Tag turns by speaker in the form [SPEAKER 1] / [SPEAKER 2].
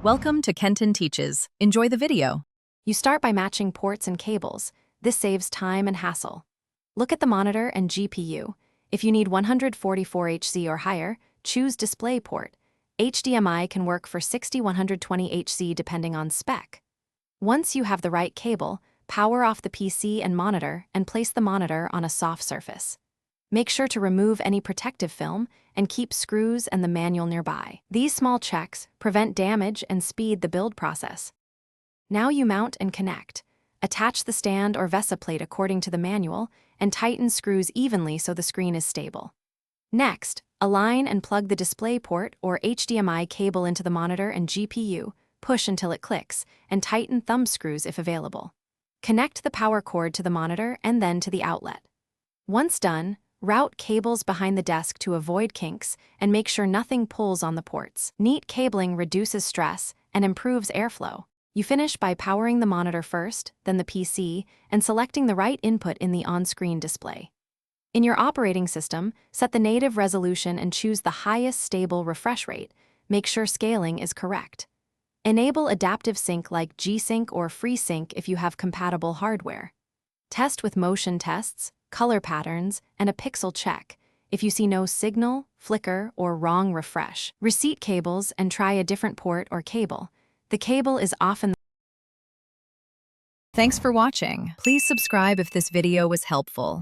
[SPEAKER 1] Welcome to Kenton Teaches. Enjoy the video.
[SPEAKER 2] You start by matching ports and cables. This saves time and hassle. Look at the monitor and GPU. If you need 144Hz or higher, choose display port. HDMI can work for 60-120Hz depending on spec. Once you have the right cable, power off the PC and monitor and place the monitor on a soft surface. Make sure to remove any protective film and keep screws and the manual nearby. These small checks prevent damage and speed the build process. Now you mount and connect. Attach the stand or VESA plate according to the manual and tighten screws evenly so the screen is stable. Next, align and plug the display port or HDMI cable into the monitor and GPU, push until it clicks, and tighten thumb screws if available. Connect the power cord to the monitor and then to the outlet. Once done, route cables behind the desk to avoid kinks and make sure nothing pulls on the ports. Neat cabling reduces stress and improves airflow. You finish by powering the monitor first, then the PC, and selecting the right input in the on-screen display. In your operating system, set the native resolution and choose the highest stable refresh rate. Make sure scaling is correct. Enable adaptive sync like G-Sync or FreeSync if you have compatible hardware. Test with motion tests, color patterns, and a pixel check. If you see no signal, flicker, or wrong refresh, reset cables and try a different port or cable. The cable is often.
[SPEAKER 1] Thanks for watching. Please subscribe if this video was helpful.